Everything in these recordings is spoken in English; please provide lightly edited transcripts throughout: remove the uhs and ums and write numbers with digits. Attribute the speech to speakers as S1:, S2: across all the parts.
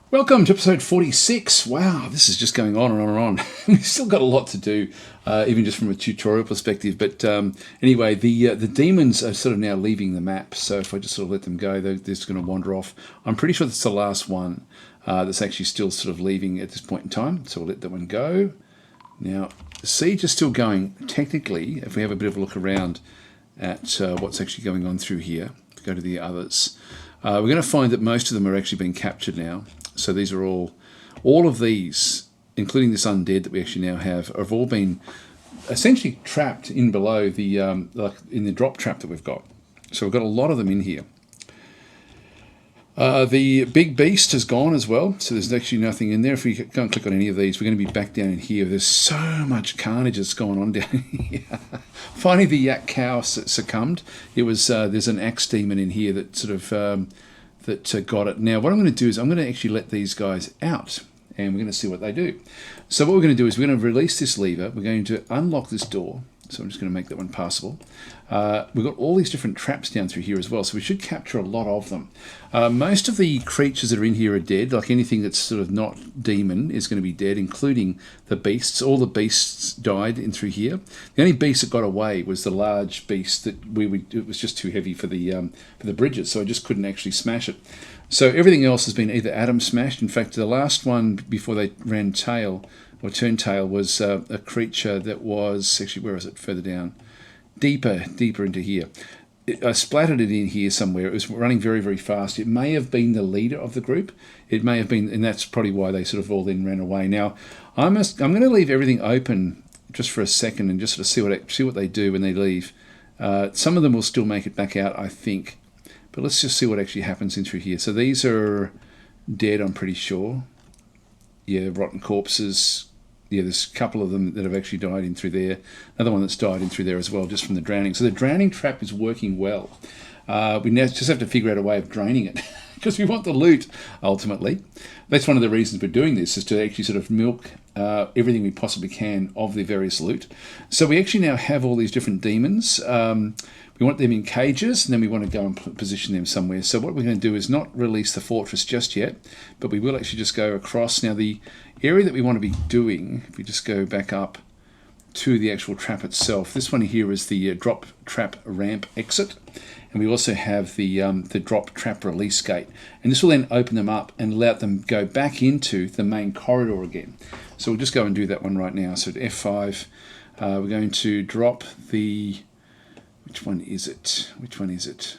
S1: Welcome to episode 46. Wow, this is just going on and on and on. We've still got a lot to do, even just from a tutorial perspective. But anyway, the demons are sort of now leaving the map. So if I just sort of let them go, they're just going to wander off. I'm pretty sure that's the last one that's actually still sort of leaving at this point in time. So we'll let that one go. Now, the siege is still going. Technically, if we have a bit of a look around at what's actually going on through here, go to the others, we're going to find that most of them are actually being captured now. So these are all of these, including this undead that we actually now have all been essentially trapped in below the, like in the drop trap that we've got. So we've got a lot of them in here. The big beast has gone as well, so there's actually nothing in there. If we go and click on any of these, we're going to be back down in here. There's so much carnage that's going on down here. Finally, the yak cow succumbed. It was there's an axe demon in here that sort of got it. Now, what I'm going to do is I'm going to actually let these guys out, and we're going to see what they do. So what we're going to do is we're going to release this lever. We're going to unlock this door. So I'm just going to make that one passable. We've got all these different traps down through here as well, so we should capture a lot of them. Most of the creatures that are in here are dead. Like anything that's sort of not demon is going to be dead, including the beasts. All the beasts died in through here. The only beast that got away was the large beast that it was just too heavy for the bridges, so I just couldn't actually smash it. So everything else has been either atom smashed. In fact, the last one before they ran tail or turned tail was a creature that was actually, where is it? Further down, deeper into here. I splattered it in here somewhere. It was running very, very fast. It may have been the leader of the group. It may have been, and that's probably why they sort of all then ran away. Now, I'm going to leave everything open just for a second and just sort of see what they do when they leave. Some of them will still make it back out, I think. But let's just see what actually happens in through here. So these are dead, I'm pretty sure. Yeah, rotten corpses. Yeah, there's a couple of them that have actually died in through there. Another one that's died in through there as well, just from the drowning. So the drowning trap is working well. We now just have to figure out a way of draining it because we want the loot, ultimately. That's one of the reasons we're doing this, is to actually sort of milk everything we possibly can of the various loot. So we actually now have all these different demons. We want them in cages, and then we want to go and position them somewhere. So what we're going to do is not release the fortress just yet, but we will actually just go across. Now, the area that we want to be doing, if we just go back up to the actual trap itself, this one here is the drop trap ramp exit, and we also have the drop trap release gate. And this will then open them up and allow them go back into the main corridor again. So we'll just go and do that one right now. So at F5, we're going to drop the... Which one is it?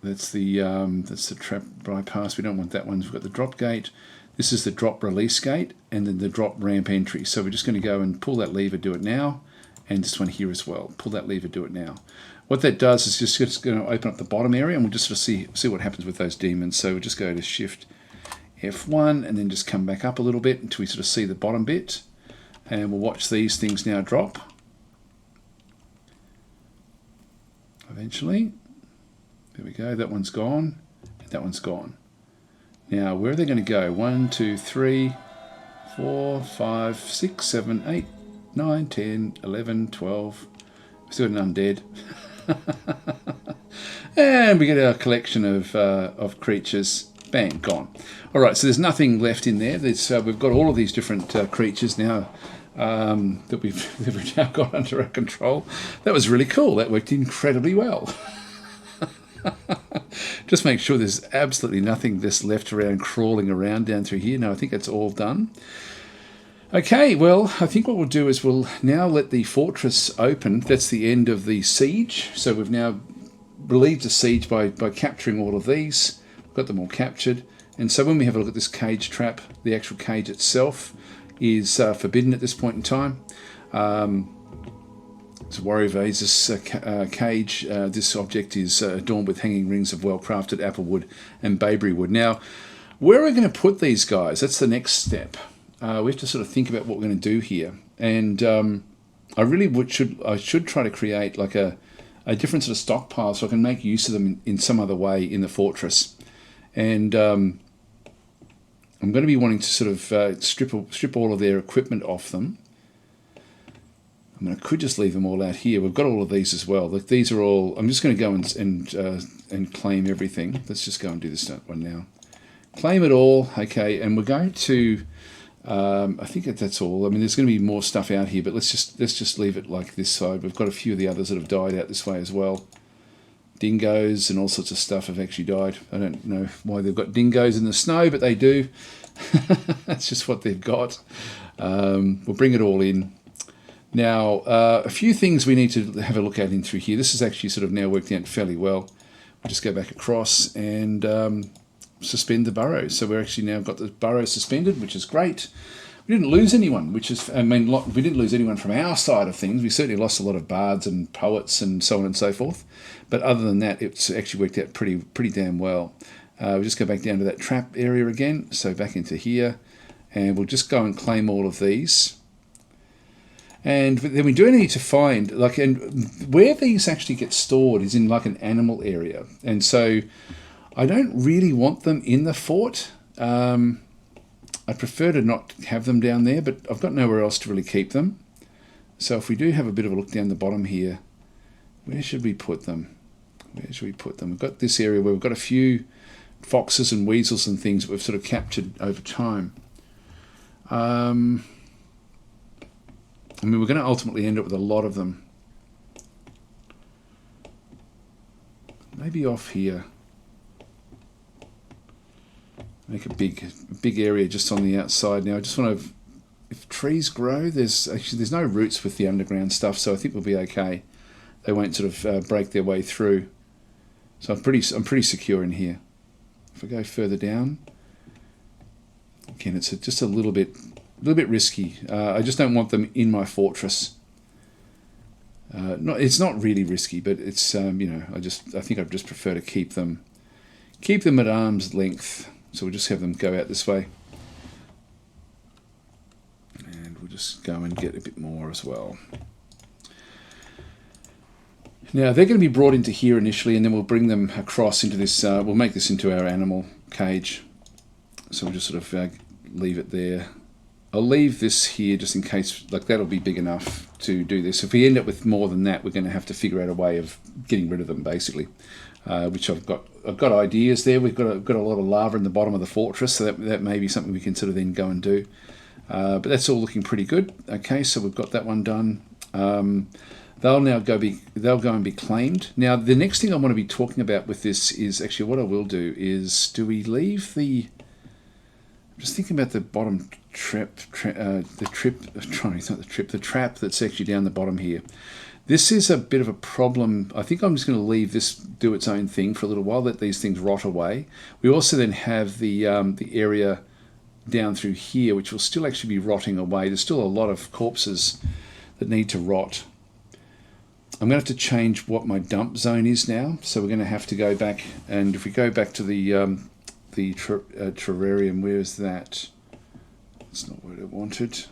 S1: That's the trap bypass. We don't want that one. We've got the drop gate. This is the drop release gate, and then the drop ramp entry. So we're just going to go and pull that lever, do it now, and this one here as well. Pull that lever, do it now. What that does is just going to open up the bottom area, and we'll just sort of see what happens with those demons. So we'll just go to Shift F1, and then just come back up a little bit until we sort of see the bottom bit, and we'll watch these things now drop. Eventually, there we go, that one's gone, and that one's gone. Now, where are they going to go? 1, 2, 3, 4, 5, 6, 7, 8, 9, 10, 11, 12. We've still got an undead. And we get our collection of creatures. Bang, gone. All right, so there's nothing left in there. We've got all of these different creatures now that we've now got under our control. That was really cool. That worked incredibly well. Just make sure there's absolutely nothing that's left around crawling around down through here. No, I think that's all done. Okay, well, I think what we'll do is we'll now let the fortress open. That's the end of the siege. So we've now relieved the siege by capturing all of these. We've got them all captured. And so when we have a look at this cage trap, the actual cage itself is forbidden at this point in time. It's a warrior vases cage. This object is adorned with hanging rings of well-crafted applewood and bayberry wood. Now, where are we going to put these guys? That's the next step. We have to sort of think about what we're going to do here. And I really should try to create like a different sort of stockpile so I can make use of them in some other way in the fortress. And I'm going to be wanting to sort of strip all of their equipment off them. I mean, I could just leave them all out here. We've got all of these as well. Look, these are all... I'm just going to go and claim everything. Let's just go and do this one now. claim it all. Okay, and we're going to, I think that's all. I mean, there's going to be more stuff out here, but let's just leave it like this side. We've got a few of the others that have died out this way as well. Dingoes and all sorts of stuff have actually died. I don't know why they've got dingoes in the snow, but they do. That's just what they've got. We'll bring it all in. Now, a few things we need to have a look at in through here. This is actually sort of now worked out fairly well. We'll just go back across and suspend the burrows. So we're actually now got the burrows suspended, which is great. We didn't lose anyone, which is, I mean, we didn't lose anyone from our side of things. We certainly lost a lot of bards and poets and so on and so forth. But other than that, it's actually worked out pretty damn well. We'll just go back down to that trap area again. So back into here, and we'll just go and claim all of these. And then we do need to find, like, and where these actually get stored is in like an animal area. And so I don't really want them in the fort. I prefer to not have them down there, but I've got nowhere else to really keep them. So if we do have a bit of a look down the bottom here, where should we put them? Where should we put them? We've got this area where we've got a few foxes and weasels and things that we've sort of captured over time. I mean, we're going to ultimately end up with a lot of them. Maybe off here. Make a big area just on the outside. Now, I just want to, if trees grow, there's no roots with the underground stuff, so I think we'll be okay. They won't sort of break their way through. So I'm pretty secure in here. If I go further down, again, it's just a little bit risky. I just don't want them in my fortress. It's not really risky, but it's you know, I think I'd just prefer to keep them at arm's length. So we'll just have them go out this way, and we'll just go and get a bit more as well. Now they're going to be brought into here initially, and then we'll bring them across into this. We'll make this into our animal cage. So we'll just sort of leave it there. I'll leave this here just in case, like that'll be big enough to do this. If we end up with more than that, we're going to have to figure out a way of getting rid of them, basically. Which I've got ideas there. We've got a lot of lava in the bottom of the fortress, so that may be something we can sort of then go and do. But that's all looking pretty good. Okay, so we've got that one done. They'll go and be claimed. Now the next thing I want to be talking about with this is actually what I will do is, do we leave the? I'm just thinking about the bottom the trap that's actually down the bottom here. This is a bit of a problem. I think I'm just going to leave this do its own thing for a little while, let these things rot away. We also then have the area down through here, which will still actually be rotting away. There's still a lot of corpses that need to rot. I'm going to have to change what my dump zone is now. So we're going to have to go back, and if we go back to the terrarium, where is that? That's not what I wanted.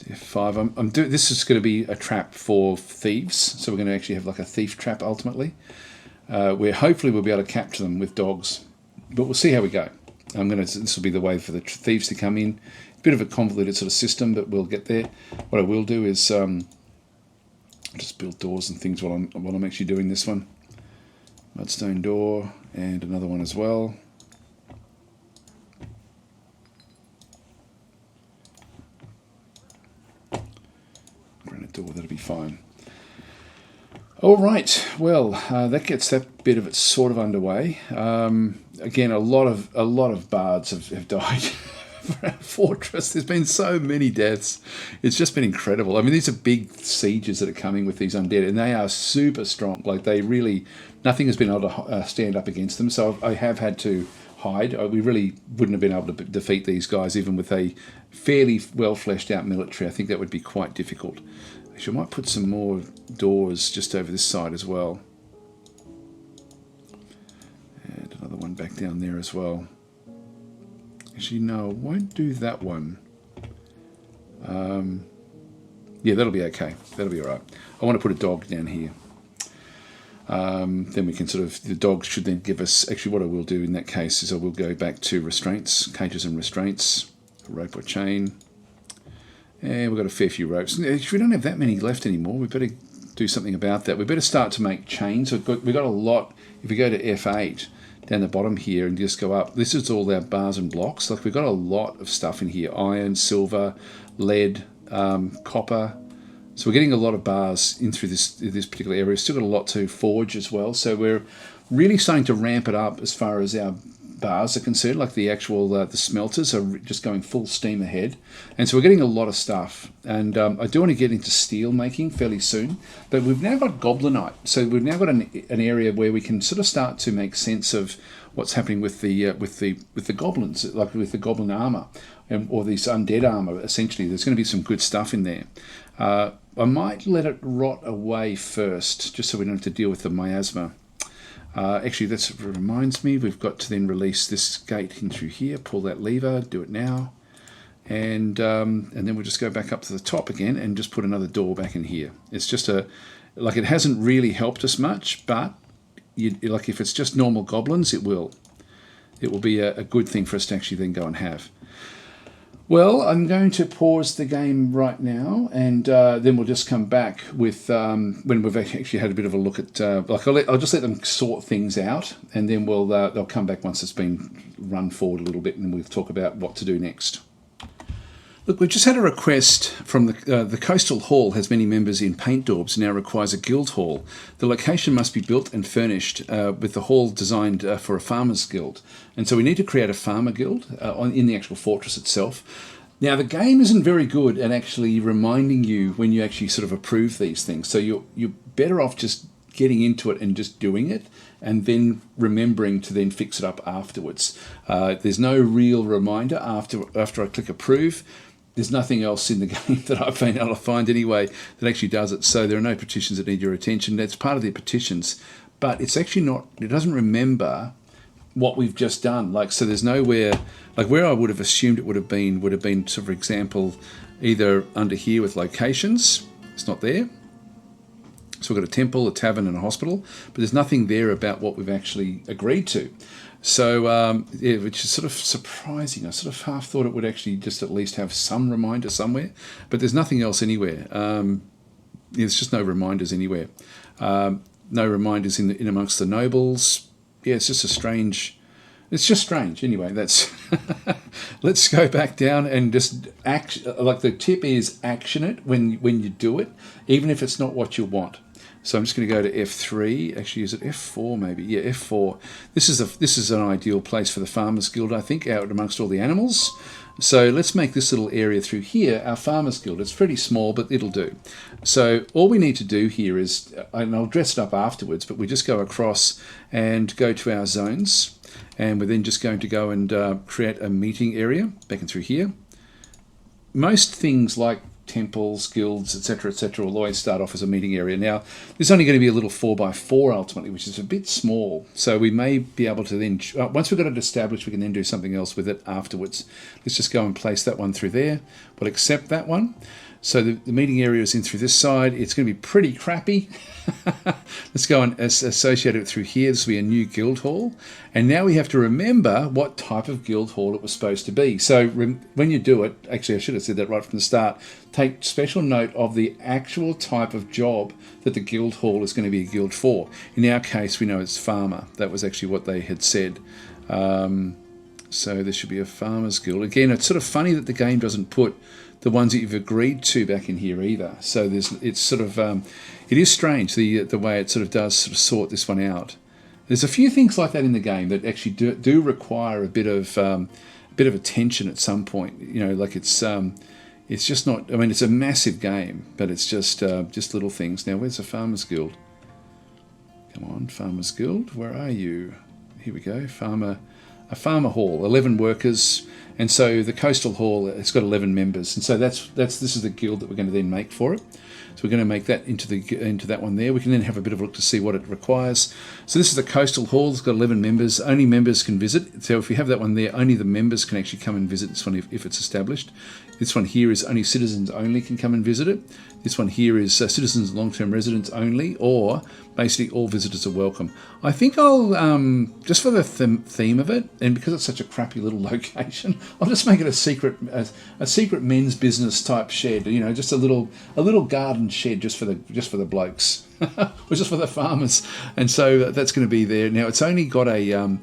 S1: F5. This is going to be a trap for thieves, so we're going to actually have like a thief trap ultimately, where hopefully we'll be able to capture them with dogs, but we'll see how we go. This will be the way for the thieves to come in. Bit of a convoluted sort of system, but we'll get there. What I will do is just build doors and things while I'm actually doing this one. Mudstone door and another one as well. Granite door, that'll be fine. All right, well, that gets that bit of it sort of underway. Again, a lot of bards have died. For our fortress, there's been so many deaths. It's just been incredible. I mean, these are big sieges that are coming with these undead, and they are super strong. Like, they really, nothing has been able to stand up against them. So I have had to hide. We really wouldn't have been able to defeat these guys even with a fairly well fleshed out military. I think that would be quite difficult. Actually, I might put some more doors just over this side as well, and another one back down there as well. Actually, no, I won't do that one. Yeah, that'll be okay. That'll be all right. I want to put a dog down here. Then we can sort of, the dog should then give us, actually what I will do in that case is I will go back to restraints, cages and restraints, rope or chain. And we've got a fair few ropes. Actually, we don't have that many left anymore. We better do something about that. We better start to make chains. We've got a lot. If we go to F8, down the bottom here and just go up. This is all our bars and blocks. Like we've got a lot of stuff in here: iron, silver, lead, copper. So we're getting a lot of bars in through this particular area. We've still got a lot to forge as well. So we're really starting to ramp it up as far as our bars are concerned. Like the actual the smelters are just going full steam ahead, and so we're getting a lot of stuff. And I do want to get into steel making fairly soon, but we've now got goblinite. So we've now got an area where we can sort of start to make sense of what's happening with the goblins, like with the goblin armor, or this undead armor. Essentially, there's going to be some good stuff in there. I might let it rot away first, just so we don't have to deal with the miasma. Actually, that reminds me, we've got to then release this gate in through here, pull that lever, do it now, and then we'll just go back up to the top again and just put another door back in here. It's just like it hasn't really helped us much, but like if it's just normal goblins, it will be a good thing for us to actually then go and have. Well, I'm going to pause the game right now, and then we'll just come back with when we've actually had a bit of a look at. Like I'll just let them sort things out, and then they'll come back once it's been run forward a little bit, and we'll talk about what to do next. Look, we've just had a request from the Coastal Hall has many members in paint daubs and now requires a guild hall. The location must be built and furnished with the hall designed for a farmer's guild. And so we need to create a farmer guild in the actual fortress itself. Now, the game isn't very good at actually reminding you when you actually sort of approve these things. So you're better off just getting into it and just doing it, and then remembering to then fix it up afterwards. There's no real reminder after I click approve. There's nothing else in the game that I've been able to find anyway that actually does it. So there are no petitions that need your attention. That's part of the petitions, but it's actually not. It doesn't remember what we've just done. Like, so there's nowhere, like where I would have assumed it would have been, so for example, either under here with locations. It's not there. So we've got a temple, a tavern, and a hospital, but there's nothing there about what we've actually agreed to. So, yeah, which is sort of surprising. I sort of half thought it would actually just at least have some reminder somewhere, but there's nothing else anywhere. There's just no reminders anywhere. No reminders in amongst the nobles. Yeah, it's just it's just strange. Anyway, that's let's go back down and just act. Like the tip is action it when you do it, even if it's not what you want. So I'm just going to go to F3. Actually, is it F4 maybe? Yeah, F4. This is an ideal place for the Farmers Guild, I think, out amongst all the animals. So let's make this little area through here our Farmers Guild. It's pretty small, but it'll do. So all we need to do here is, and I'll dress it up afterwards, but we just go across and go to our zones, and we're then just going to go and create a meeting area back and through here. Most things like temples, guilds, etc., will always start off as a meeting area. Now, this is only going to be a little 4x4 ultimately, which is a bit small. So we may be able to then, once we've got it established, we can then do something else with it afterwards. Let's just go and place that one through there. We'll accept that one. So the meeting area is in through this side. It's going to be pretty crappy. Let's go and associate it through here. This will be a new guild hall. And now we have to remember what type of guild hall it was supposed to be. So when you do it, actually I should have said that right from the start, take special note of the actual type of job that the guild hall is going to be a guild for. In our case, we know it's farmer. That was actually what they had said. So there should be a farmer's guild. Again, it's sort of funny that the game doesn't put the ones that you've agreed to back in here either. So it's sort of, it is strange the way it sort of does sort of sort this one out. There's a few things like that in the game that actually do require a bit of attention at some point. You know, like it's just not. I mean, it's a massive game, but it's just little things. Now, where's the Farmers Guild? Come on, Farmers Guild, where are you? Here we go, a farmer hall, 11 workers. And so the Coastal Hall, it's got 11 members, and so this is the guild that we're going to then make for it. So we're going to make that into that one there. We can then have a bit of a look to see what it requires. So this is the Coastal Hall. It's got 11 members. Only members can visit. So if we have that one there, only the members can actually come and visit this one if it's established. This one here is only citizens only can come and visit it. This one here is citizens and long-term residents only, or basically all visitors are welcome. I think I'll, just for the theme of it, and because it's such a crappy little location, I'll just make it a secret men's business type shed. You know, just a little garden shed just for the blokes, or just for the farmers. And so that's going to be there. Now it's only got a.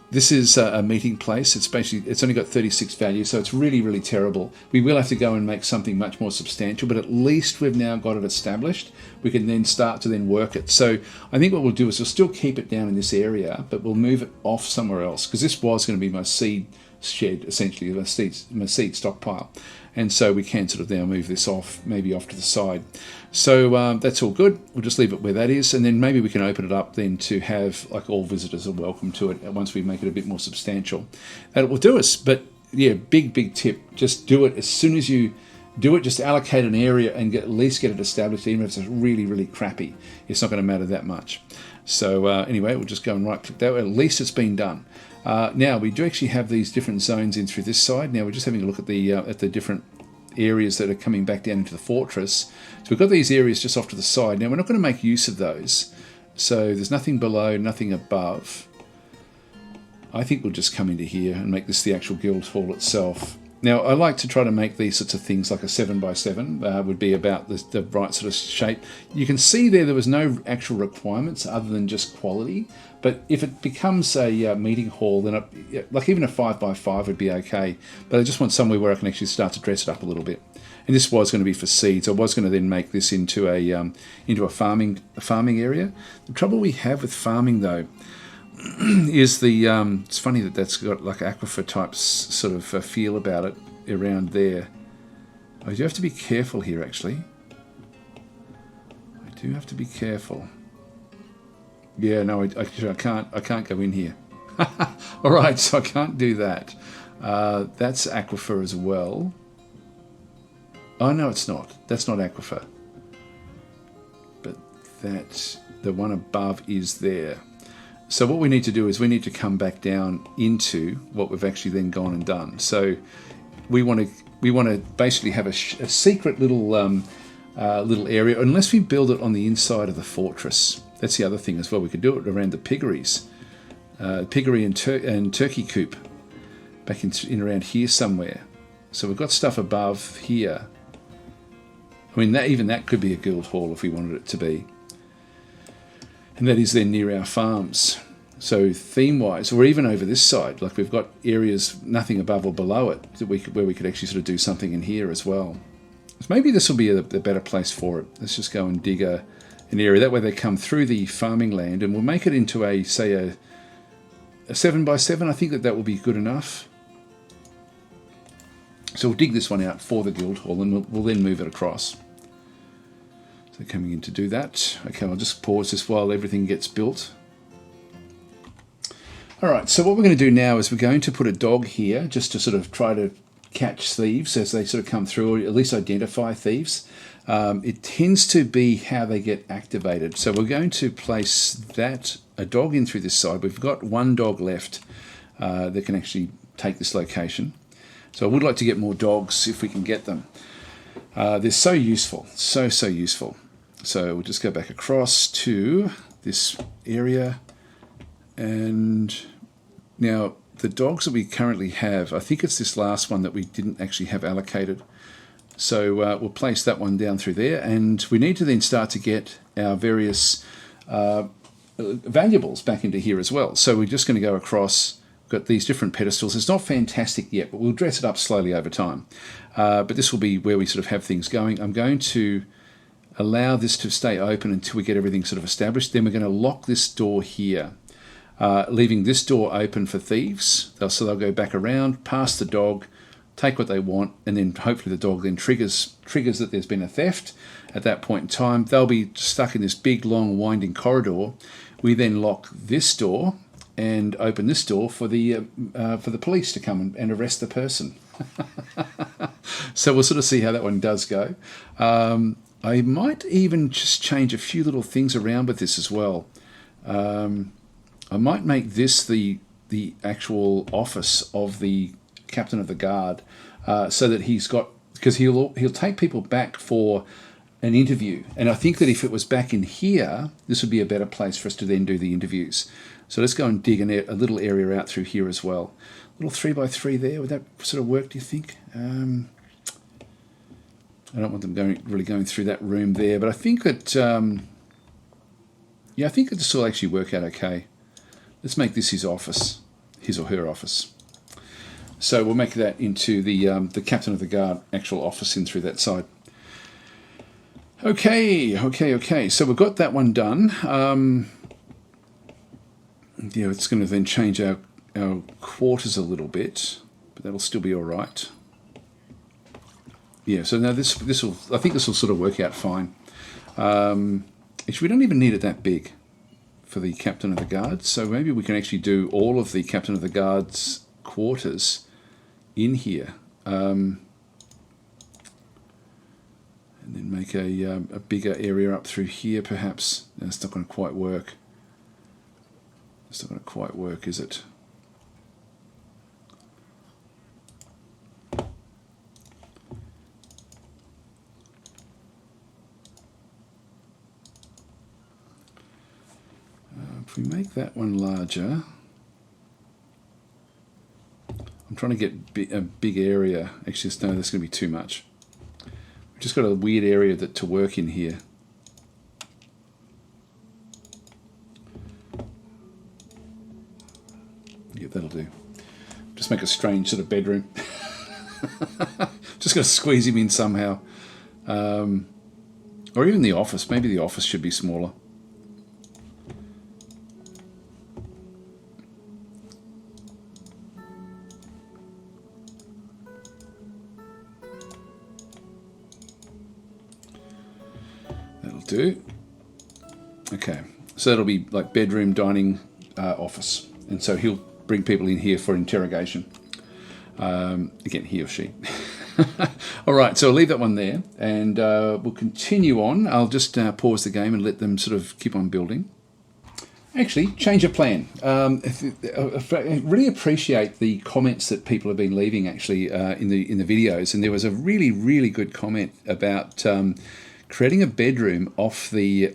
S1: This is a meeting place. It's only got 36 value, so it's really, really terrible. We will have to go and make something much more substantial, but at least we've now got it established. We can then start to then work it. So I think what we'll do is we'll still keep it down in this area, but we'll move it off somewhere else, because this was going to be my seed shed, essentially, my seed stockpile. And so we can sort of now move this off, maybe off to the side. So that's all good. We'll just leave it where that is, and then maybe we can open it up then to have like all visitors are welcome to it once we make it a bit more substantial. That will do us. But yeah, big tip. Just do it as soon as you do it. Just allocate an area and at least get it established, even if it's really, really crappy. It's not going to matter that much. So anyway, we'll just go and right click that way. At least it's been done. Now we do actually have these different zones in through this side. Now we're just having a look at the different areas that are coming back down into the fortress. So we've got these areas just off to the side. Now we're not going to make use of those. So there's nothing below, nothing above. I think we'll just come into here and make this the actual guild hall itself. Now I like to try to make these sorts of things like a 7x7 would be about the right sort of shape. You can see there was no actual requirements other than just quality. But if it becomes a meeting hall, then like even a 5x5 would be okay. But I just want somewhere where I can actually start to dress it up a little bit. And this was going to be for seeds. I was going to then make this into a farming area. The trouble we have with farming though is it's funny that's got like aquifer type sort of feel about it around there. I do have to be careful here actually. I do have to be careful. Yeah, no, I can't go in here. All right, so I can't do that. That's aquifer as well. Oh no, it's not. That's not aquifer. But the one above is there. So what we need to do is we need to come back down into what we've actually then gone and done. So we want to basically have a secret little area, unless we build it on the inside of the fortress. That's the other thing as well. We could do it around the piggeries, piggery and turkey coop, back in around here somewhere. So we've got stuff above here. I mean, even that could be a guild hall if we wanted it to be. And that is then near our farms. So theme-wise, or even over this side, like we've got areas nothing above or below it where we could actually sort of do something in here as well. So maybe this will be a better place for it. Let's just go and dig an area. That way they come through the farming land, and we'll make it into a 7x7. I think that will be good enough. So we'll dig this one out for the guild hall, and we'll then move it across. So coming in to do that. Okay, I'll just pause this while everything gets built. All right, so what we're going to do now is we're going to put a dog here just to sort of try to catch thieves as they sort of come through, or at least identify thieves. It tends to be how they get activated. So we're going to place a dog in through this side. We've got one dog left that can actually take this location. So I would like to get more dogs if we can get them. They're so useful, so useful. So we'll just go back across to this area. And now the dogs that we currently have, I think it's this last one that we didn't actually have allocated. So we'll place that one down through there. And we need to then start to get our various valuables back into here as well. So we're just going to go across. We've got these different pedestals. It's not fantastic yet, but we'll dress it up slowly over time. But this will be where we sort of have things going. I'm going to allow this to stay open until we get everything sort of established. Then we're going to lock this door here, leaving this door open for thieves. So they'll go back around, past the dog, take what they want, and then hopefully the dog then triggers that there's been a theft. At that point in time, they'll be stuck in this big, long, winding corridor. We then lock this door and open this door for the police to come and arrest the person. So we'll sort of see how that one does go. I might even just change a few little things around with this as well. I might make this the actual office of the captain of the guard, so that because he'll take people back for an interview. And I think that if it was back in here, this would be a better place for us to then do the interviews. So let's go and dig a little area out through here as well. A little 3x3 there, would that sort of work, do you think? I don't want them really going through that room there, but I think that, yeah, I think that this will actually work out okay. Let's make this his office, his or her office. So we'll make that into the captain of the guard actual office in through that side. Okay. So we've got that one done. Yeah, it's going to then change our quarters a little bit, but that'll still be all right. Yeah, so now this will, I think this will sort of work out fine. Actually, we don't even need it that big for the captain of the guard, so maybe we can actually do all of the captain of the guard's quarters in here, and then make a bigger area up through here perhaps. No, it's not going to quite work. It's not going to quite work, is it? If we make that one larger, I'm trying to get a big area. Actually, no, that's going to be too much. We've just got a weird area to work in here. Yeah, that'll do. Just make a strange sort of bedroom. Just got to squeeze him in somehow. Or even the office. Maybe the office should be smaller. That'll do. Okay, so that'll be like bedroom, dining, office. And so he'll bring people in here for interrogation. Again, he or she. All right, so I'll leave that one there, and we'll continue on. I'll just pause the game and let them sort of keep on building. Actually, change of plan. I really appreciate the comments that people have been leaving actually in the videos, and there was a really good comment about creating a bedroom off this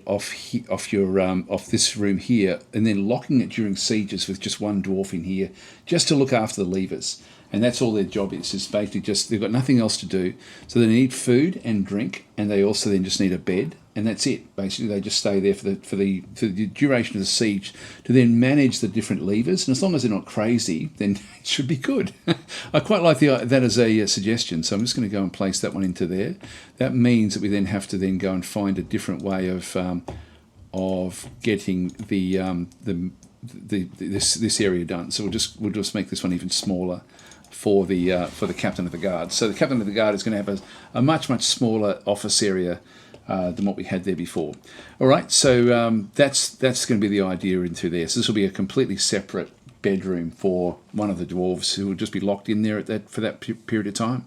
S1: room here, and then locking it during sieges with just one dwarf in here, just to look after the levers. And that's all their job is basically just, they've got nothing else to do. So they need food and drink, and they also then just need a bed, and that's it. Basically, they just stay there for the duration of the siege to then manage the different levers. And as long as they're not crazy, then it should be good. I quite like that as a suggestion. So I'm just going to go and place that one into there. That means that we then have to then go and find a different way of getting this area done. So we'll just make this one even smaller for the captain of the guard. So the captain of the guard is going to have a much smaller office area than what we had there before. All right, so that's going to be the idea into there. So this will be a completely separate bedroom for one of the dwarves who will just be locked in there for that period of time.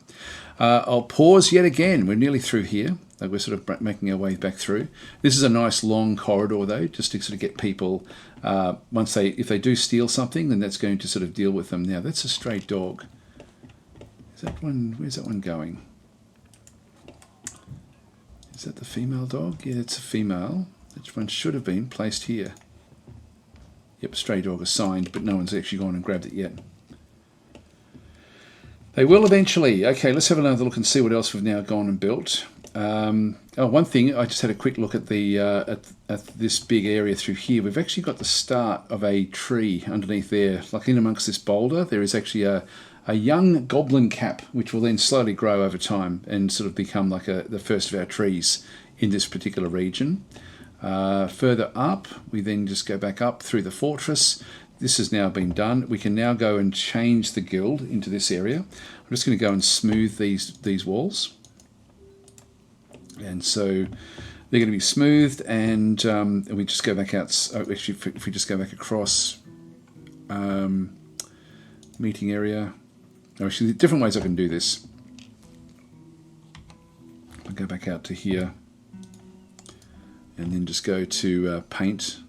S1: I'll pause yet again. We're nearly through here. We're sort of making our way back through. This is a nice long corridor though, just to sort of get people, if they do steal something, then that's going to sort of deal with them. Now that's a stray dog. Where's that one going? Is that the female dog? Yeah, it's a female. That one should have been placed here. Yep, stray dog assigned, but no one's actually gone and grabbed it yet. They will eventually. Okay, let's have another look and see what else we've now gone and built. One thing, I just had a quick look at at this big area through here. We've actually got the start of a tree underneath there. Like in amongst this boulder, there is actually a young goblin cap, which will then slowly grow over time and sort of become like the first of our trees in this particular region. Further up, we then just go back up through the fortress. This has now been done. We can now go and change the guild into this area. I'm just going to go and smooth these walls. And so they're going to be smoothed, and we just go back out. Actually, if we just go back across meeting area. Actually, different ways I can do this. I'll go back out to here, and then just go to paint,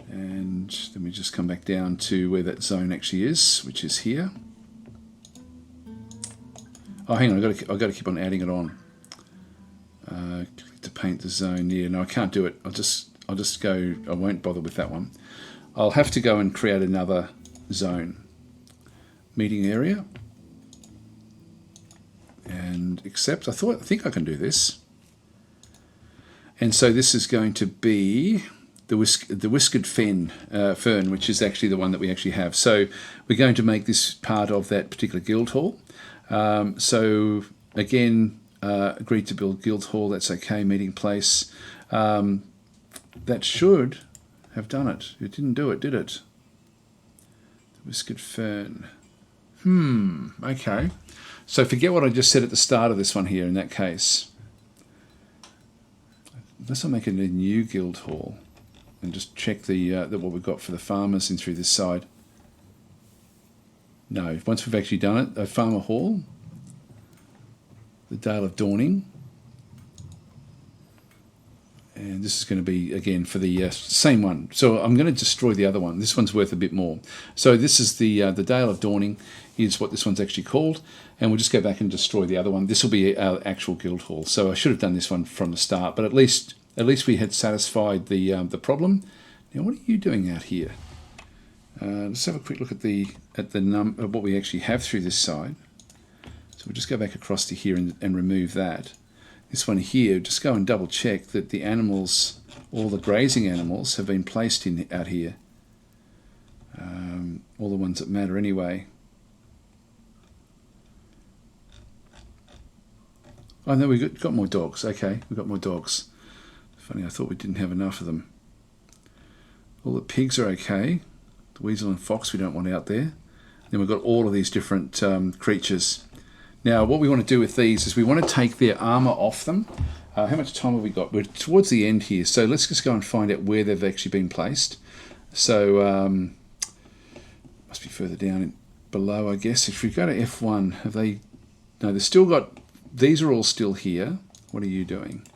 S1: and then we just come back down to where that zone actually is, which is here. Oh, hang on, I've got to keep on adding it on. Click to paint the zone. Yeah, no, I can't do it. I'll just go. I won't bother with that one. I'll have to go and create another zone. Meeting area. And accept. I think I can do this. And so this is going to be the whiskered fern, which is actually the one that we actually have. So we're going to make this part of that particular guild hall. So again, agreed to build guild hall. That's okay. Meeting place. That should have done it. It didn't do it, did it? The whiskered fern. Okay. So forget what I just said at the start of this one here in that case. Unless I make it a new guild hall and just check what we've got for the farmers in through this side. No, once we've actually done it, a farmer hall, the Dale of Dawning, and this is going to be again for the same one. So I'm going to destroy the other one. This one's worth a bit more. So this is the Dale of Dawning is what this one's actually called, and we'll just go back and destroy the other one. This will be our actual guild hall. So I should have done this one from the start, but at least we had satisfied the problem. Now what are you doing out here? Let's have a quick look at what we actually have through this side. So we'll just go back across to here and remove that. This one here, just go and double check that the animals, all the grazing animals, have been placed out here. All the ones that matter anyway. Oh no, we've got more dogs. Okay, we've got more dogs. Funny, I thought we didn't have enough of them. All the pigs are okay. The weasel and fox we don't want out there. Then we've got all of these different creatures. Now, what we want to do with these is we want to take their armor off them. How much time have we got? We're towards the end here, so let's just go and find out where they've actually been placed. So, must be further down below, I guess. If we go to F1, have they... No, they've still got... These are all still here. What are you doing?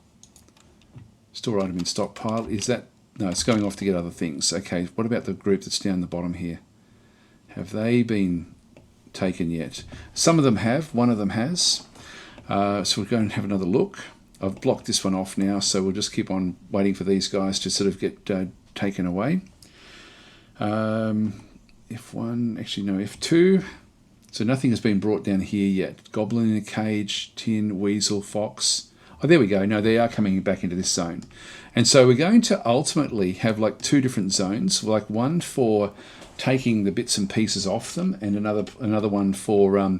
S1: Store item in stockpile. Is that... No, it's going off to get other things. Okay, what about the group that's down the bottom here? Have they been taken yet? Some of them have. One of them has. So we'll go and have another look. I've blocked this one off now, so we'll just keep on waiting for these guys to sort of get taken away. F1, actually no, F2. So nothing has been brought down here yet. Goblin in a cage, tin, weasel, fox. Oh, there we go. No, they are coming back into this zone. And so we're going to ultimately have like two different zones, like one for taking the bits and pieces off them, and another one for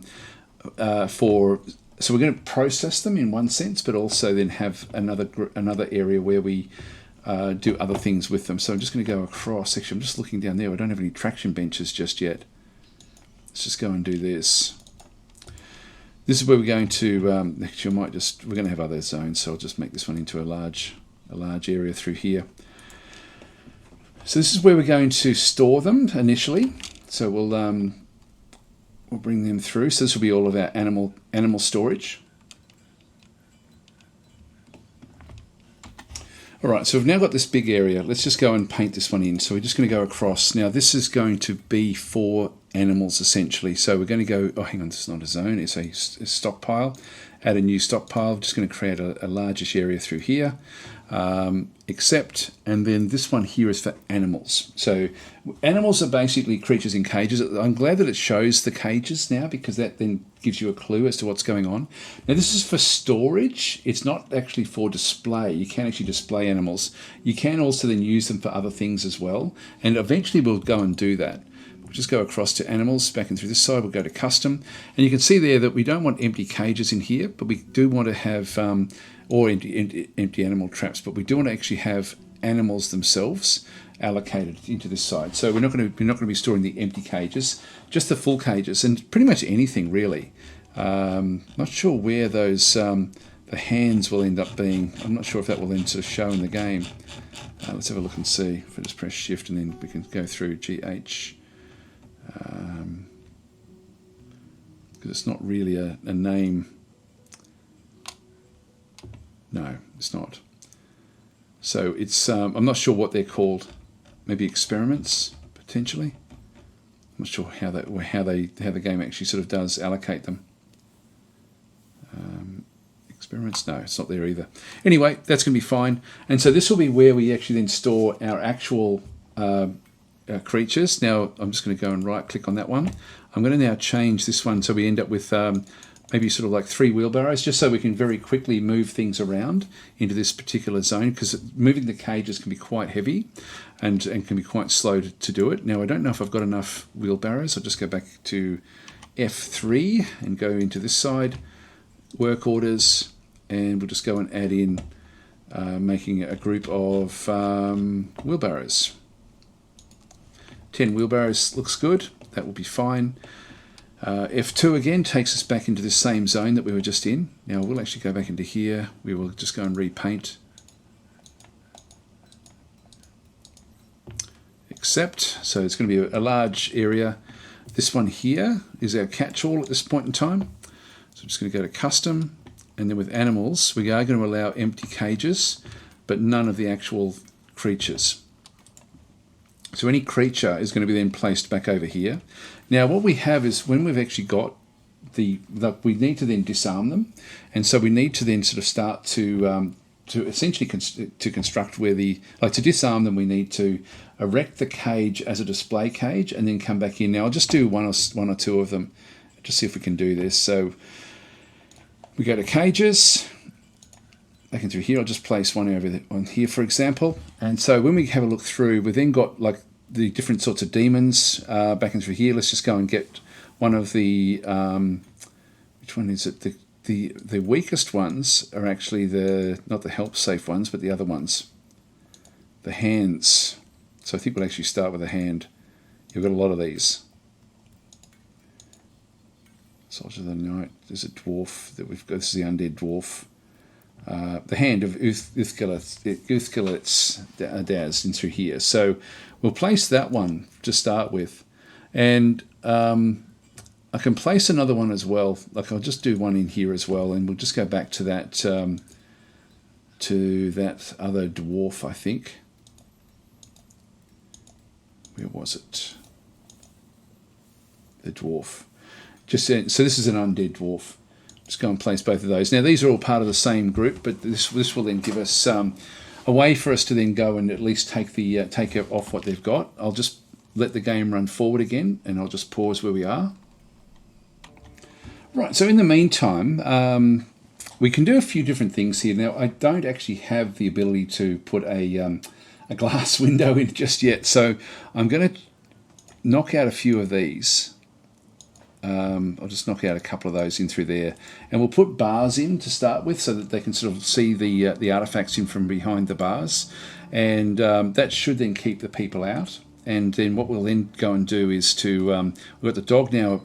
S1: so we're going to process them in one sense, but also then have another area where we do other things with them. So I'm just going to go across. Actually, I'm just looking down there. I don't have any traction benches just yet. Let's just go and do this. This is where we're going to. Actually, we're going to have other zones, so I'll just make this one into a large area through here. So this is where we're going to store them initially. So we'll bring them through. So this will be all of our animal storage. All right, so we've now got this big area. Let's just go and paint this one in. So we're just going to go across. Now this is going to be for animals essentially. So we're going to go, oh hang on, this is not a zone, it's a stockpile. Add a new stockpile. I'm just going to create a largish area through here. Accept, and then this one here is for animals. So animals are basically creatures in cages. I'm glad that it shows the cages now, because that then gives you a clue as to what's going on. Now this is for storage. It's not actually for display. You can actually display animals. You can also then use them for other things as well, and eventually we'll go and do that. We'll just go across to animals, back and through this side, we'll go to custom, and you can see there that we don't want empty cages in here, but we do want to have or empty animal traps, but we do want to actually have animals themselves allocated into this side. So we're not going to be storing the empty cages, just the full cages, and pretty much anything really. Not sure where those the hands will end up being. I'm not sure if that will then sort of show in the game. Let's have a look and see. If I just press shift and then we can go through GH, because it's not really a name. No, it's not. So it's I'm not sure what they're called. Maybe experiments potentially. I'm not sure how the game actually sort of does allocate them. Experiments? No, it's not there either. Anyway, that's going to be fine. And so this will be where we actually then store our actual creatures. Now, I'm just going to go and right-click on that one. I'm going to now change this one so we end up with maybe sort of like 3 wheelbarrows, just so we can very quickly move things around into this particular zone, because moving the cages can be quite heavy and can be quite slow to do it. Now, I don't know if I've got enough wheelbarrows. I'll just go back to F3 and go into this side, work orders, and we'll just go and add in making a group of wheelbarrows. 10 wheelbarrows looks good. That will be fine. F2 again takes us back into the same zone that we were just in. Now we'll actually go back into here. We will just go and repaint. Accept. So it's going to be a large area. This one here is our catch-all at this point in time. So I'm just going to go to custom, and then with animals we are going to allow empty cages, but none of the actual creatures. So any creature is going to be then placed back over here. Now what we have is, when we've actually got we need to then disarm them, and so we need to then sort of start to essentially construct where to disarm them, we need to erect the cage as a display cage and then come back in. Now I'll just do one or two of them, just see if we can do this. So we go to cages, back in through here. I'll just place one over on here, for example. And so when we have a look through, we've then got like the different sorts of demons back in through here. Let's just go and get one of the which one is it? The weakest ones are actually not the help safe ones, but the other ones, the hands. So I think we'll actually start with a hand. You've got a lot of these. Soldier of the Night. There's a dwarf that we've got. This is the undead dwarf. The hand of Uthgilitz Daz in through here. So we'll place that one to start with. And I can place another one as well. Like I'll just do one in here as well, and we'll just go back to that other dwarf, I think. Where was it? The dwarf. So this is an undead dwarf. Just go and place both of those. Now these are all part of the same group, but this will then give us a way for us to then go and at least take off what they've got. I'll just let the game run forward again, and I'll just pause where we are. Right, so in the meantime, we can do a few different things here. Now I don't actually have the ability to put a glass window in just yet, so I'm going to knock out a few of these. I'll just knock out a couple of those in through there, and we'll put bars in to start with so that they can sort of see the artifacts in from behind the bars, and that should then keep the people out. And then what we'll then go and do is we've got the dog now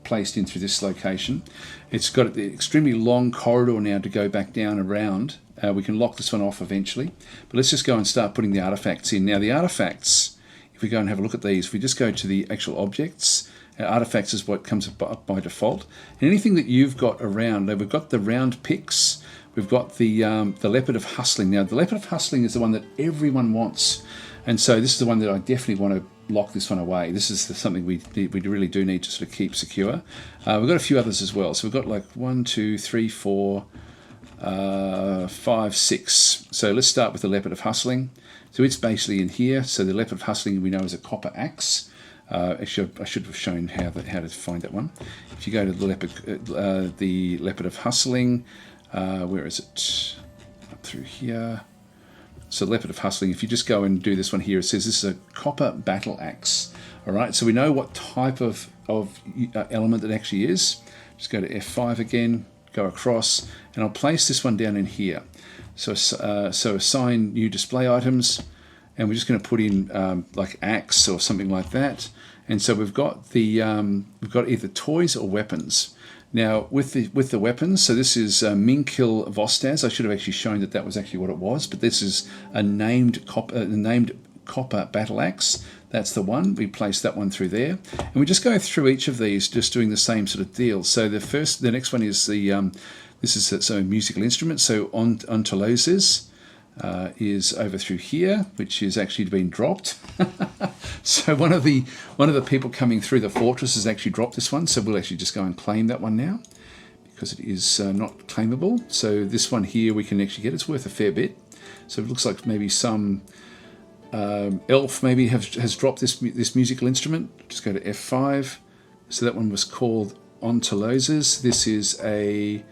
S1: placed in through this location. It's got the extremely long corridor now to go back down around. We can lock this one off eventually, but let's just go and start putting the artifacts in. Now the artifacts, if we go and have a look at these, if we just go to the actual objects, artifacts is what comes up by default. And anything that you've got around, we've got the round picks, we've got the leopard of hustling. Now the leopard of hustling is the one that everyone wants, and so this is the one that I definitely want to lock this one away. This is something we really do need to sort of keep secure. We've got a few others as well. So we've got like 1, 2, 3, 4, 5, 6. So let's start with the leopard of hustling. So it's basically in here. So the leopard of hustling we know is a copper axe. Actually, I should have shown how to find that one. If you go to the leopard of hustling, where is it? Up through here. So leopard of hustling. If you just go and do this one here, it says this is a copper battle axe. All right. So we know what type of element it actually is. Just go to F5 again, go across, and I'll place this one down in here. So assign new display items. And we're just going to put in like axe or something like that. And so we've got we've got either toys or weapons. Now with the weapons, so this is Minkil Vostaz. I should have actually shown that was actually what it was, but this is a named copper battle axe. That's the one. We place that one through there, and we just go through each of these, just doing the same sort of deal. So the next one is this is a musical instrument. So ontoloses. Is over through here, which is actually been dropped. So one of the people coming through the fortress has actually dropped this one, so we'll actually just go and claim that one now, because it is not claimable. So this one here we can actually get. It's worth a fair bit. So it looks like maybe some elf maybe has dropped this musical instrument. Just go to F5. So that one was called Ontoloses. This is a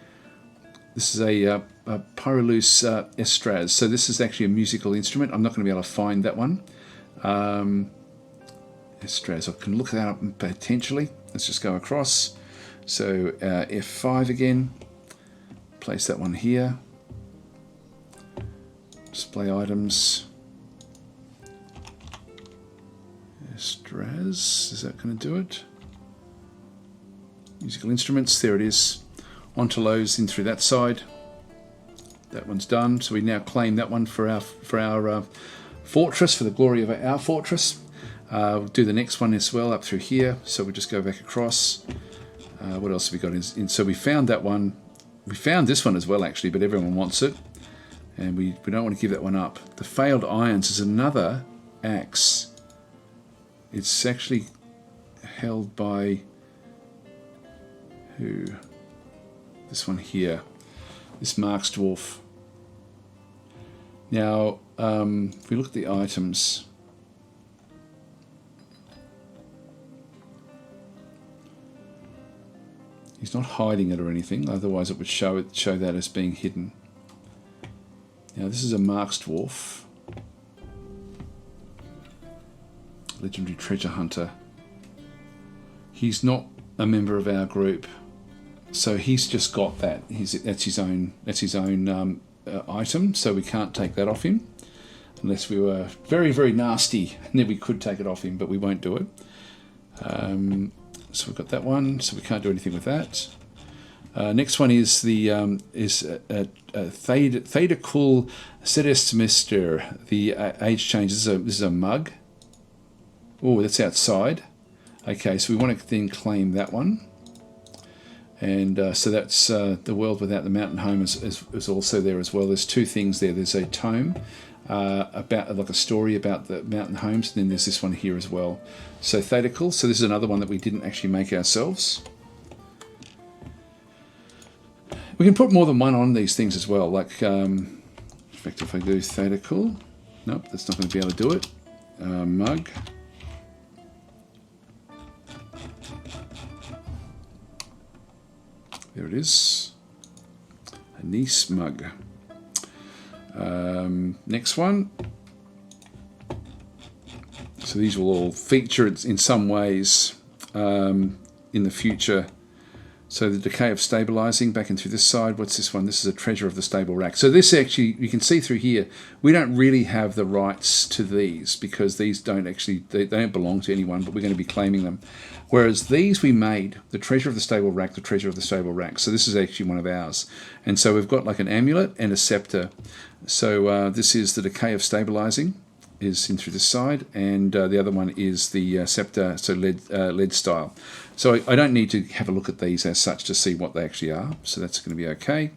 S1: Pyrolus Estraz. So this is actually a musical instrument. I'm not going to be able to find that one. Estraz. I can look that up potentially. Let's just go across. So F5 again. Place that one here. Display items. Estraz. Is that going to do it? Musical instruments. There it is. Ontolos in through that side. That one's done. So we now claim that one for our fortress, for the glory of our fortress. We'll do the next one as well up through here. So we just go back across. What else have we got in? So we found that one. We found this one as well, actually, but everyone wants it. And we don't want to give that one up. The Failed Irons is another axe. It's actually held by who? This one here. This Mark's Dwarf. Now, if we look at the items, he's not hiding it or anything, otherwise it would show that as being hidden. Now this is a Mark's Dwarf. Legendary Treasure Hunter. He's not a member of our group, so he's just got that. That's his own item, so we can't take that off him unless we were very, very nasty, and then we could take it off him, but we won't do it. So we've got that one, so we can't do anything with that. Next one is the Thadakul Sedestmister. The age change. This is a mug. Oh, that's outside. Okay, so we want to then claim that one. And so that's the world without the mountain home is also there as well. There's two things there. There's a tome about like a story about the mountain homes, and then there's this one here as well. So Thadakul. So this is another one that we didn't actually make ourselves. We can put more than one on these things as well. Like, in fact, if I do Thadakul, nope, that's not going to be able to do it. Mug. There it is. A Nice mug. Next one. So these will all feature in some ways in the future. So the Decay of Stabilizing, back in through this side. What's this one? This is a Treasure of the Stable Rack. So this actually, you can see through here, we don't really have the rights to these because these don't actually, they don't belong to anyone, but we're going to be claiming them. Whereas these we made, the Treasure of the Stable Rack, the Treasure of the Stable Rack. So this is actually one of ours. And so we've got like an amulet and a scepter. So this is the Decay of Stabilizing, is in through this side, and the other one is the scepter, so lead style. So I don't need to have a look at these as such to see what they actually are, so that's going to be okay.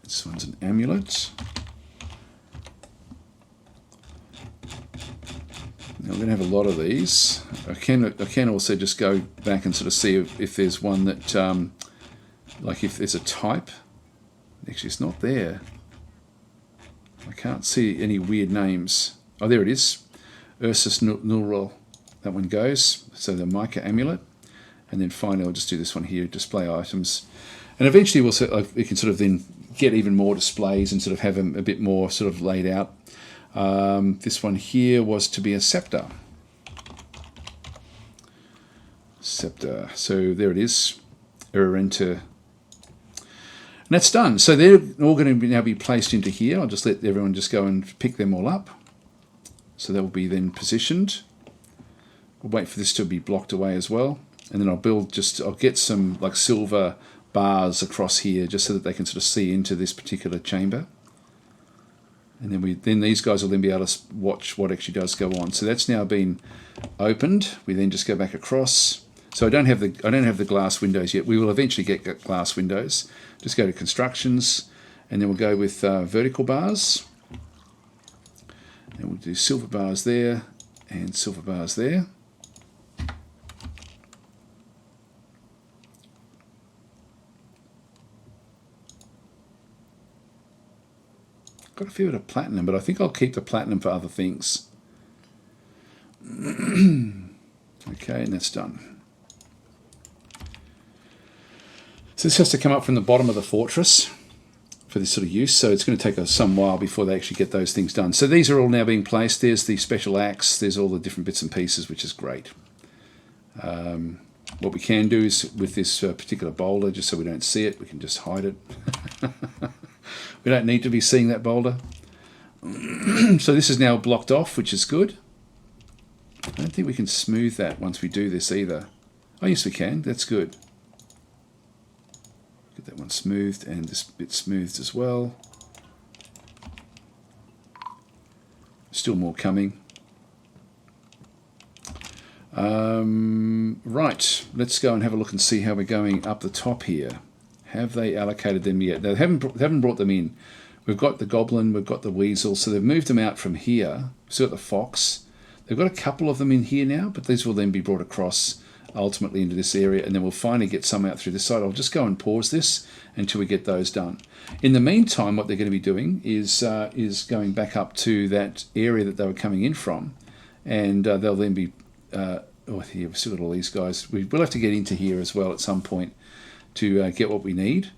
S1: This one's an amulet. Now we're going to have a lot of these. I can also just go back and sort of see if there's one that, like if there's a type. Actually, it's not there. I can't see any weird names. Oh, there it is. Ursus Nulral. That one goes. So the mica amulet. And then finally, I'll just do this one here, display items. And eventually we can sort of then get even more displays and sort of have them a bit more sort of laid out. This one here was to be a scepter. Scepter. So there it is. Error enter. And that's done. So they're all going to now be placed into here. I'll just let everyone just go and pick them all up. So that will be then positioned. We'll wait for this to be blocked away as well. And then I'll get some like silver bars across here just so that they can sort of see into this particular chamber. And then these guys will then be able to watch what actually does go on. So that's now been opened. We then just go back across. So I don't have the glass windows yet. We will eventually get glass windows. Just go to constructions, and then we'll go with vertical bars. And we'll do silver bars there, and silver bars there. got a fair bit of platinum, but I think I'll keep the platinum for other things. Okay, and that's done. So this has to come up from the bottom of the fortress for this sort of use, so it's going to take us some while before they actually get those things done. So these are all now being placed. There's the special axe, there's all the different bits and pieces, which is great. What we can do is, with this particular boulder, just so we don't see it, we can just hide it. We don't need to be seeing that boulder. So this is now blocked off, which is good. I don't think we can smooth that once we do this either. Oh yes we can, that's good. Get that one smoothed and this bit smoothed as well. Still more coming. Right, let's go and have a look and see how we're going up the top here. Have they allocated them yet? They haven't brought them in. We've got the goblin, we've got the weasel, so they've moved them out from here. We've still got the fox. They've got a couple of them in here now, but these will then be brought across ultimately into this area, and then we'll finally get some out through this side. I'll just go and pause this until we get those done. In the meantime, what they're going to be doing is going back up to that area that they were coming in from, and they'll then be here we've still got all these guys. We'll have to get into here as well at some point to get what we need.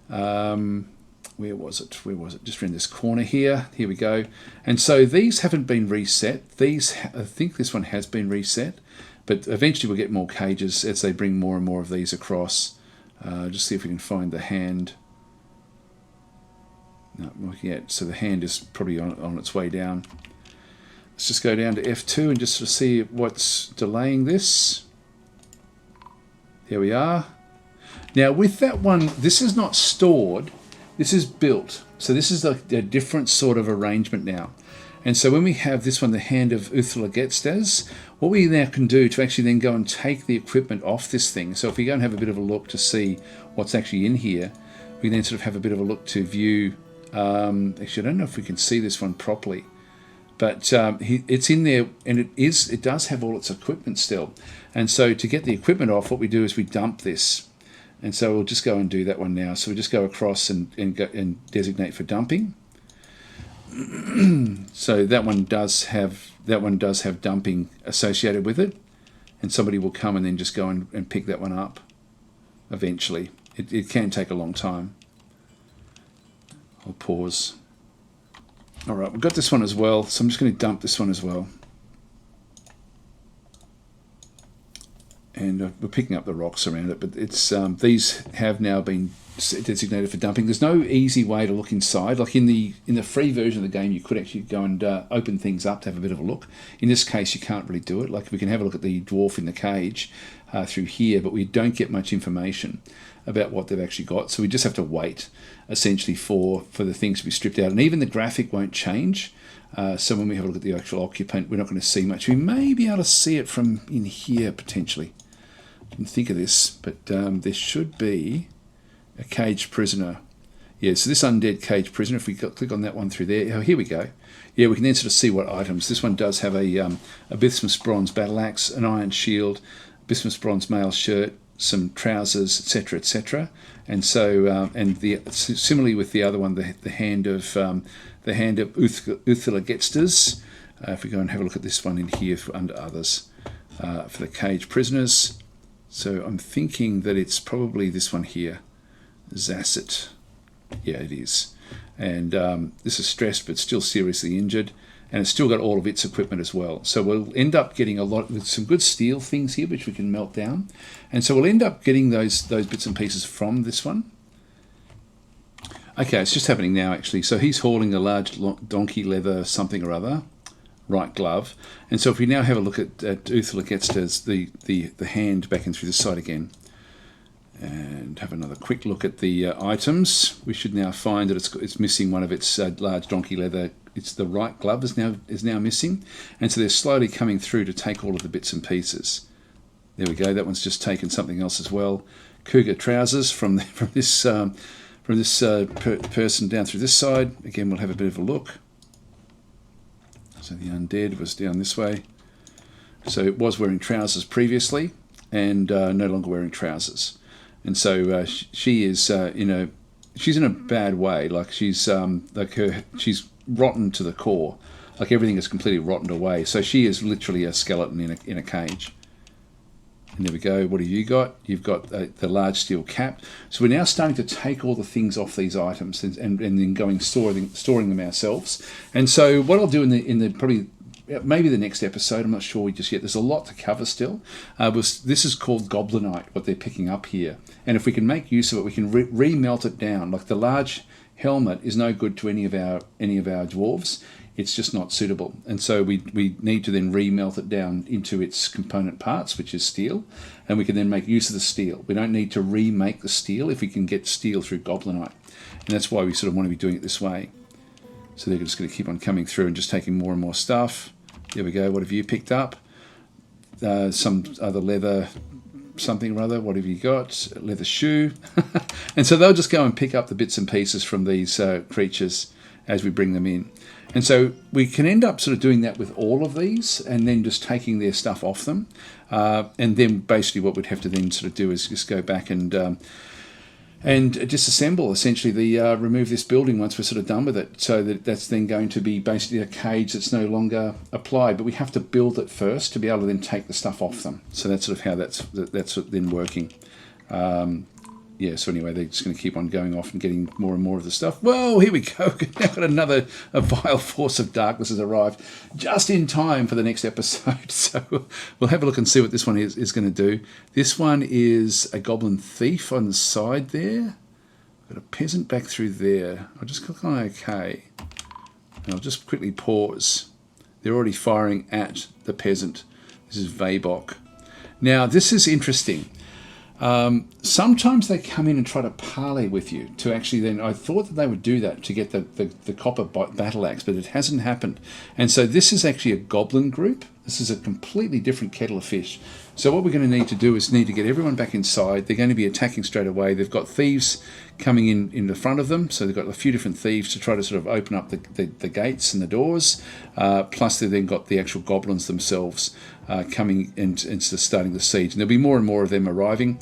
S1: Where was it? Just around this corner here. Here we go. And so these haven't been reset. I think this one has been reset, but eventually we'll get more cages as they bring more and more of these across. Just see if we can find the hand. No, not yet. So the hand is probably on its way down. Let's just go down to F2 and just sort of see what's delaying this. There we are. Now with that one, this is not stored, this is built. So this is a different sort of arrangement now. And so when we have this one, the Hand of Uthla-Getstas, what we now can do to actually then go and take the equipment off this thing. So if we go and have a bit of a look to see what's actually in here, we then sort of have a bit of a look to view. Actually, I don't know if we can see this one properly. But it's in there, and it does have all its equipment still. And so to get the equipment off, what we do is we dump this. And so we'll just go and do that one now. So we just go across and designate for dumping. So that one does have dumping associated with it, and somebody will come and then just go and pick that one up. Eventually, it can take a long time. I'll pause. All right, we've got this one as well, so I'm just going to dump this one as well. And we're picking up the rocks around it, but it's these have now been designated for dumping. There's no easy way to look inside. Like in the free version of the game, you could actually go and open things up to have a bit of a look. In this case, you can't really do it. Like we can have a look at the dwarf in the cage through here, but we don't get much information about what they've actually got. So we just have to wait, essentially, for the things to be stripped out. And even the graphic won't change. So when we have a look at the actual occupant, we're not going to see much. We may be able to see it from in here, potentially. Didn't think of this, but there should be a caged prisoner. Yeah, so this undead caged prisoner, if we click on that one through there, oh, here we go. Yeah, we can then sort of see what items. This one does have a bismuth bronze battle axe, an iron shield, bismuth bronze mail shirt, some trousers, etc., etc. And so, similarly with the other one, the hand of Uthla-Getstas. If we go and have a look at this one in here under others, for the caged prisoners. So I'm thinking that it's probably this one here, Zasset. Yeah, it is. And this is stressed but still seriously injured, and it's still got all of its equipment as well. So we'll end up getting a lot with some good steel things here which we can melt down, and so we'll end up getting those bits and pieces from this one. Okay, it's just happening now actually. So he's hauling a large donkey leather something or other, right glove. And so if we now have a look at Uthla-Getstas, the hand back in through this side again, and have another quick look at the items, we should now find that it's missing one of its large donkey leather. It's the right glove is now missing, and so they're slowly coming through to take all of the bits and pieces. There we go. That one's just taken something else as well. Cougar trousers from this person down through this side. Again, we'll have a bit of a look. So the undead was down this way. So it was wearing trousers previously, and no longer wearing trousers. And so she is in she's in a bad way. Like she's she's rotten to the core. Like everything is completely rotted away. So she is literally a skeleton in a cage. And there we go. What have you got? You've got the large steel cap. So we're now starting to take all the things off these items and then going storing them ourselves. And so what I'll do in the probably maybe the next episode, I'm not sure just yet. There's a lot to cover still. This is called goblinite, what they're picking up here. And if we can make use of it, we can remelt it down. Like the large helmet is no good to any of our dwarves. It's just not suitable. And so we need to then remelt it down into its component parts, which is steel, and we can then make use of the steel. We don't need to remake the steel if we can get steel through goblinite. And that's why we sort of want to be doing it this way. So they're just going to keep on coming through and just taking more and more stuff. There we go. What have you picked up? Some other leather something or other. What have you got? A leather shoe. And so they'll just go and pick up the bits and pieces from these creatures as we bring them in. And so we can end up sort of doing that with all of these and then just taking their stuff off them. And then basically what we'd have to then sort of do is just go back and disassemble, essentially, remove this building once we're sort of done with it. So that's then going to be basically a cage that's no longer applied. But we have to build it first to be able to then take the stuff off them. So that's sort of how that's then working. Yeah, so anyway, they're just going to keep on going off and getting more and more of the stuff. Whoa, here we go. Now got another vile force of darkness has arrived just in time for the next episode. So we'll have a look and see what this one is going to do. This one is a goblin thief on the side there. Got a peasant back through there. I'll just click on OK. And I'll just quickly pause. They're already firing at the peasant. This is Vabok. Now, this is interesting. Sometimes they come in and try to parley with you to actually then, I thought that they would do that to get the copper battle axe, but it hasn't happened. And so this is actually a goblin group. This is a completely different kettle of fish. So what we're going to need to do is need to get everyone back inside. They're going to be attacking straight away. They've got thieves coming in the front of them. So they've got a few different thieves to try to sort of open up the gates and the doors. Plus they've then got the actual goblins themselves coming into starting the siege. And there'll be more and more of them arriving.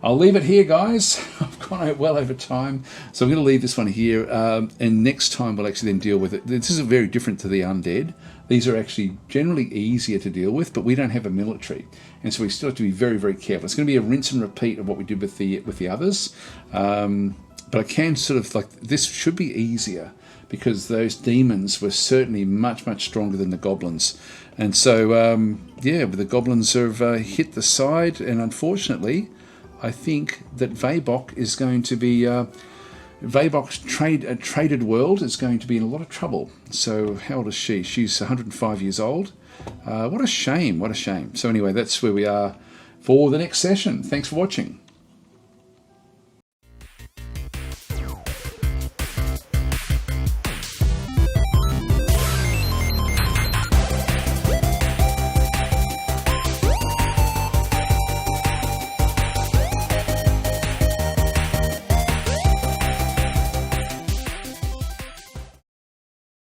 S1: I'll leave it here, guys. I've gone well over time. So I'm going to leave this one here. And next time we'll actually then deal with it. This is very different to the undead. These are actually generally easier to deal with, but we don't have a military. And so we still have to be very, very careful. It's going to be a rinse and repeat of what we did with the others. But I can sort of, like, this should be easier because those demons were certainly much, much stronger than the goblins. And so, yeah, but the goblins have hit the side, and unfortunately, I think that Vabok is going to be... Vabok's traded world is going to be in a lot of trouble. So how old is she? She's 105 years old. What a shame, what a shame. So anyway, that's where we are for the next session. Thanks for watching.